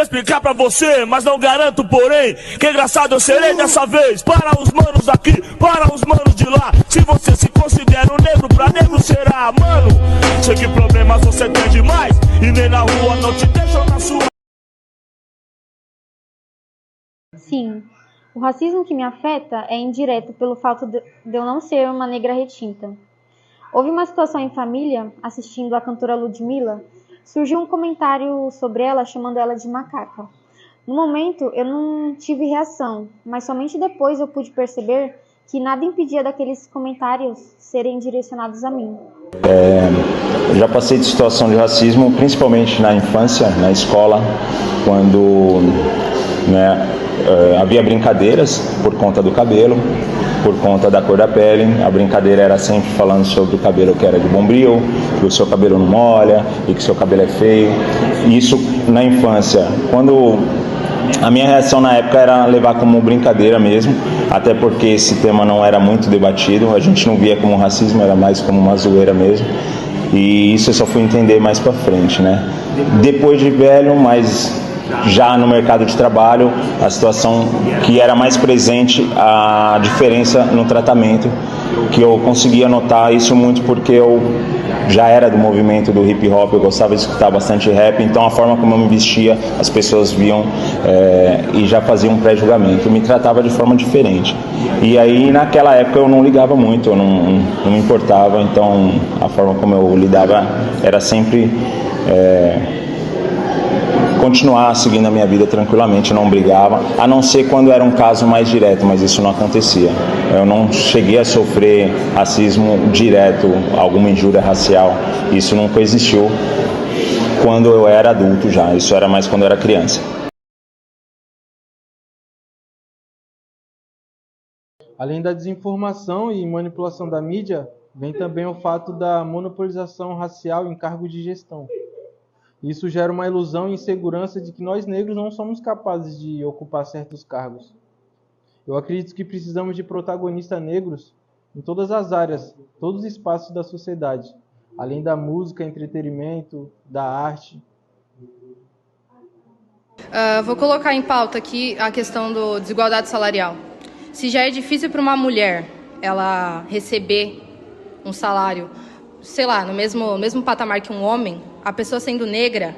explicar pra você, mas não garanto, porém, que engraçado eu serei dessa vez. Para os manos daqui, para os manos de lá. Se você se considera um negro, pra negro será, mano. Sei que problemas você tem demais, e nem na rua não te deixam na sua. Sim, o racismo que me afeta é indireto pelo fato de eu não ser uma negra retinta. Houve uma situação em família, assistindo a cantora Ludmilla, surgiu um comentário sobre ela chamando ela de macaca. No momento eu não tive reação, mas somente depois eu pude perceber que nada impedia daqueles comentários serem direcionados a mim. Eu já passei de situação de racismo, principalmente na infância, na escola, quando havia brincadeiras por conta do cabelo, por conta da cor da pele. A brincadeira era sempre falando sobre o cabelo que era de bombril, que o seu cabelo não molha e que o seu cabelo é feio. Isso na infância. Quando a minha reação na época era levar como brincadeira mesmo, até porque esse tema não era muito debatido, a gente não via como racismo, era mais como uma zoeira mesmo. E isso eu só fui entender mais pra frente, né? Depois de velho, mas já no mercado de trabalho, a situação que era mais presente, a diferença no tratamento, que eu conseguia notar isso muito porque eu já era do movimento do hip hop, eu gostava de escutar bastante rap, então a forma como eu me vestia, as pessoas viam e já faziam um pré-julgamento, me tratava de forma diferente. E aí naquela época eu não ligava muito, eu não me importava, então a forma como eu lidava era sempre continuar seguindo a minha vida tranquilamente, não brigava, a não ser quando era um caso mais direto, mas isso não acontecia. Eu não cheguei a sofrer racismo direto, alguma injúria racial, isso nunca existiu quando eu era adulto já, isso era mais quando eu era criança. Além da desinformação e manipulação da mídia, vem também o fato da monopolização racial em cargos de gestão. Isso gera uma ilusão e insegurança de que nós negros não somos capazes de ocupar certos cargos. Eu acredito que precisamos de protagonistas negros em todas as áreas, todos os espaços da sociedade, além da música, entretenimento, da arte. Vou colocar em pauta aqui a questão da desigualdade salarial. Se já é difícil para uma mulher ela receber um salário, sei lá, no mesmo patamar que um homem, a pessoa sendo negra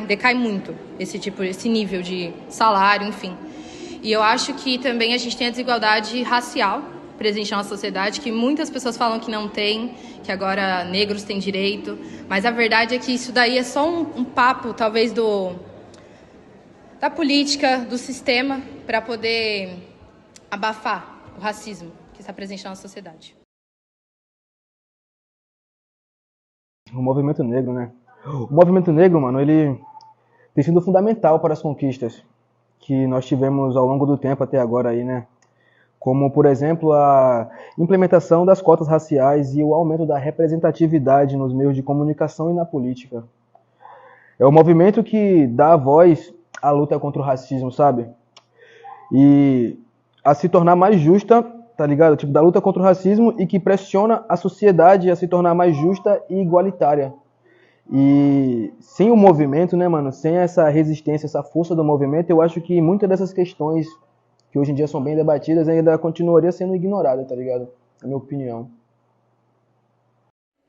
decai muito esse nível de salário, enfim. E eu acho que também a gente tem a desigualdade racial presente na nossa sociedade, que muitas pessoas falam que não tem, que agora negros têm direito, mas a verdade é que isso daí é só um papo, talvez, da política, do sistema, para poder abafar o racismo que está presente na nossa sociedade. O movimento negro, né? O movimento negro, mano, ele tem sido fundamental para as conquistas que nós tivemos ao longo do tempo até agora aí, né? Como, por exemplo, a implementação das cotas raciais e o aumento da representatividade nos meios de comunicação e na política. É o movimento que dá voz à luta contra o racismo, sabe? E a se tornar mais justa, tá ligado? Tipo, da luta contra o racismo e que pressiona a sociedade a se tornar mais justa e igualitária. E sem o movimento, né, mano, sem essa resistência, essa força do movimento, eu acho que muitas dessas questões que hoje em dia são bem debatidas ainda continuaria sendo ignorada, tá ligado? Na minha opinião.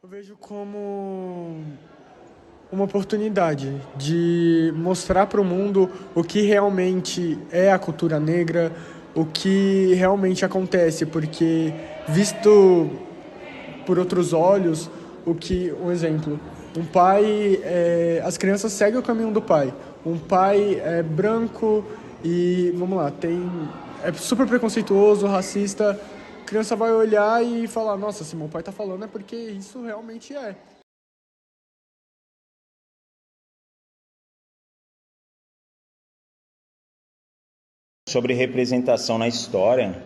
Eu vejo como uma oportunidade de mostrar para o mundo o que realmente é a cultura negra, o que realmente acontece, porque visto por outros olhos, um exemplo, um pai, as crianças seguem o caminho do pai. Um pai é branco e, vamos lá, é super preconceituoso, racista. A criança vai olhar e falar, nossa, se meu pai tá falando é porque isso realmente é. Sobre representação na história,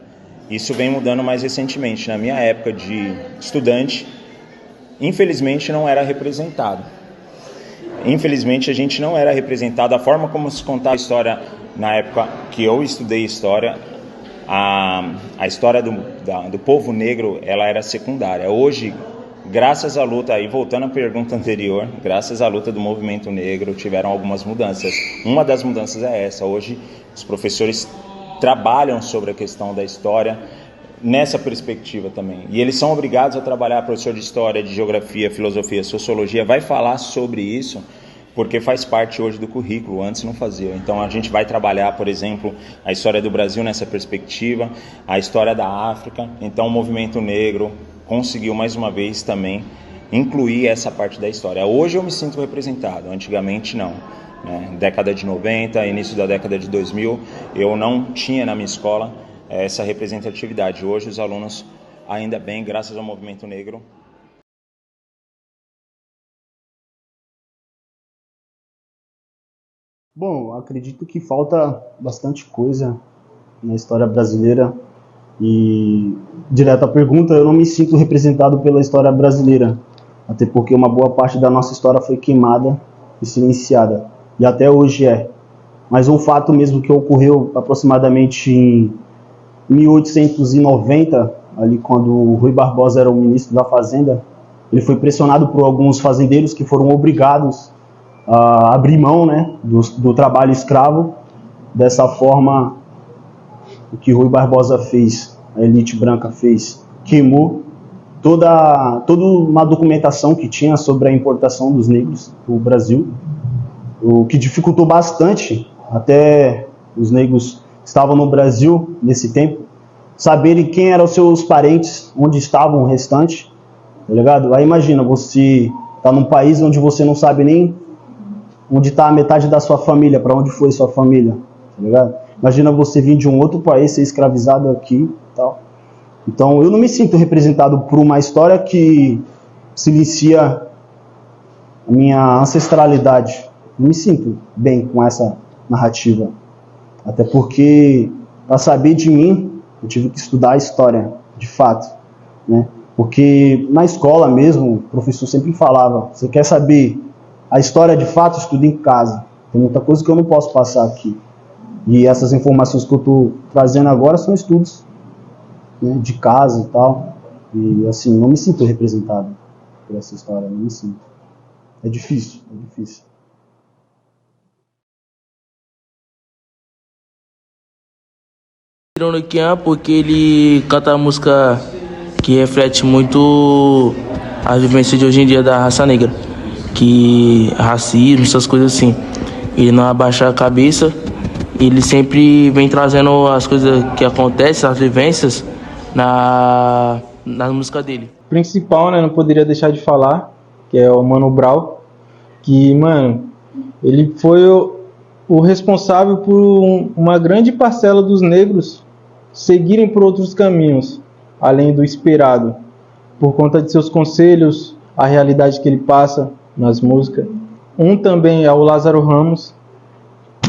isso vem mudando mais recentemente. Na minha época de estudante, infelizmente não era representado. Infelizmente a gente não era representado. A forma como se contava a história na época que eu estudei história, a história do povo negro, ela era secundária. Hoje, Graças à luta, aí voltando à pergunta anterior, graças à luta do movimento negro, tiveram algumas mudanças. Uma das mudanças é essa. Hoje, os professores trabalham sobre a questão da história nessa perspectiva também. E eles são obrigados a trabalhar, professor de história, de geografia, filosofia, sociologia, vai falar sobre isso, porque faz parte hoje do currículo, antes não fazia. Então a gente vai trabalhar, por exemplo, a história do Brasil nessa perspectiva, a história da África. Então o movimento negro conseguiu mais uma vez também incluir essa parte da história. Hoje eu me sinto representado, antigamente não. Década de 90, início da década de 2000, eu não tinha na minha escola essa representatividade. Hoje os alunos, ainda bem, graças ao movimento negro. Bom, acredito que falta bastante coisa na história brasileira e, direto à pergunta, eu não me sinto representado pela história brasileira, até porque uma boa parte da nossa história foi queimada e silenciada, e até hoje é. Mas um fato mesmo que ocorreu aproximadamente em 1890, ali quando o Rui Barbosa era o ministro da Fazenda, ele foi pressionado por alguns fazendeiros que foram obrigados a abrir mão, né, do trabalho escravo. Dessa forma, o que Rui Barbosa fez, a elite branca fez, queimou toda uma documentação que tinha sobre a importação dos negros para o Brasil, o que dificultou bastante até os negros que estavam no Brasil nesse tempo saberem quem eram os seus parentes, onde estavam o restante, tá ligado? Aí imagina, você tá num país onde você não sabe nem onde está a metade da sua família, para onde foi sua família, tá ligado? Imagina você vir de um outro país, ser escravizado aqui e tal. Então eu não me sinto representado por uma história que silencia a minha ancestralidade. Não me sinto bem com essa narrativa. Até porque, para saber de mim, eu tive que estudar a história, de fato, né? Porque na escola mesmo, o professor sempre falava, você quer saber a história de fato, estuda em casa. Tem muita coisa que eu não posso passar aqui. E essas informações que eu estou trazendo agora são estudos, né, de casa e tal. E assim, não me sinto representado por essa história, não me sinto. É difícil, é difícil. Kian, porque ele canta música que reflete muito a vivência de hoje em dia da raça negra, que racismo, essas coisas assim. Ele não abaixa a cabeça, ele sempre vem trazendo as coisas que acontecem, as vivências na música dele. O principal, né, não poderia deixar de falar, que é o Mano Brown, que, mano, ele foi o responsável por uma grande parcela dos negros seguirem por outros caminhos, além do esperado, por conta de seus conselhos, a realidade que ele passa nas músicas. Um também é o Lázaro Ramos,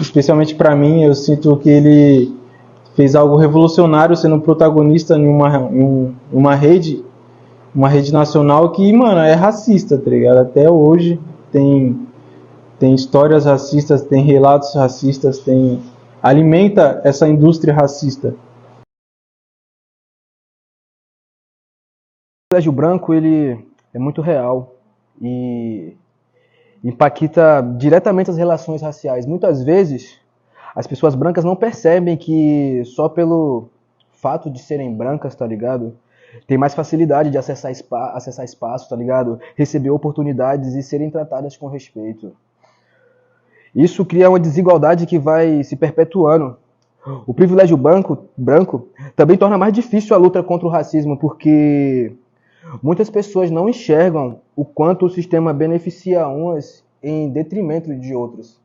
especialmente para mim, eu sinto que ele fez algo revolucionário sendo protagonista em uma rede nacional que, mano, é racista, tá ligado? Até hoje tem histórias racistas, tem relatos racistas, alimenta essa indústria racista. O privilégio branco, ele é muito real e impacta diretamente as relações raciais. Muitas vezes, as pessoas brancas não percebem que só pelo fato de serem brancas, tá ligado? Tem mais facilidade de acessar espaço, tá ligado? Receber oportunidades e serem tratadas com respeito. Isso cria uma desigualdade que vai se perpetuando. O privilégio branco também torna mais difícil a luta contra o racismo, porque muitas pessoas não enxergam o quanto o sistema beneficia umas em detrimento de outras.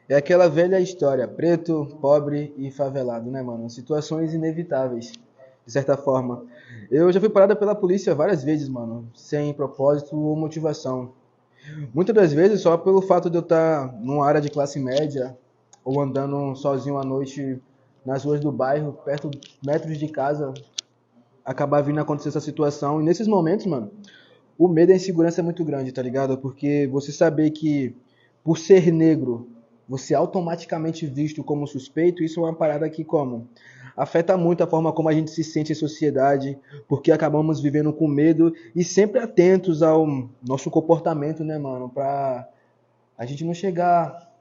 É aquela velha história, preto, pobre e favelado, né, mano? Situações inevitáveis, de certa forma. Eu já fui parada pela polícia várias vezes, mano, sem propósito ou motivação. Muitas das vezes só pelo fato de eu estar numa área de classe média ou andando sozinho à noite nas ruas do bairro, perto metros de casa, acabar vindo acontecer essa situação. E nesses momentos, mano, o medo e a insegurança é muito grande, tá ligado? Porque você saber que, por ser negro, você é automaticamente visto como suspeito, isso é uma parada que como afeta muito a forma como a gente se sente em sociedade, porque acabamos vivendo com medo e sempre atentos ao nosso comportamento, né, mano, pra a gente não chegar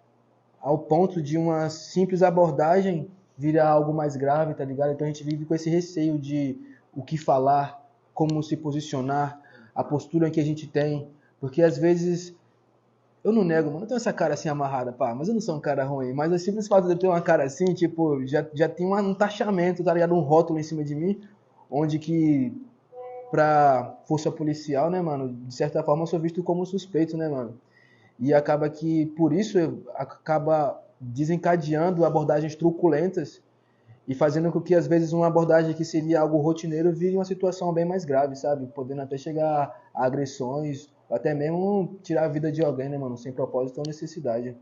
ao ponto de uma simples abordagem virar algo mais grave, tá ligado? Então a gente vive com esse receio de o que falar, como se posicionar, a postura que a gente tem, porque às vezes eu não nego, mano, eu tenho essa cara assim amarrada, pá, mas eu não sou um cara ruim, mas o simples fato de eu ter uma cara assim, tipo, já tem um taxamento, tá ligado? Um rótulo em cima de mim, onde que pra força policial, né, mano, de certa forma eu sou visto como suspeito, né, mano? E acaba que, por isso, acaba desencadeando abordagens truculentas e fazendo com que, às vezes, uma abordagem que seria algo rotineiro vire uma situação bem mais grave, sabe? Podendo até chegar a agressões, ou até mesmo tirar a vida de alguém, né, mano? Sem propósito ou necessidade.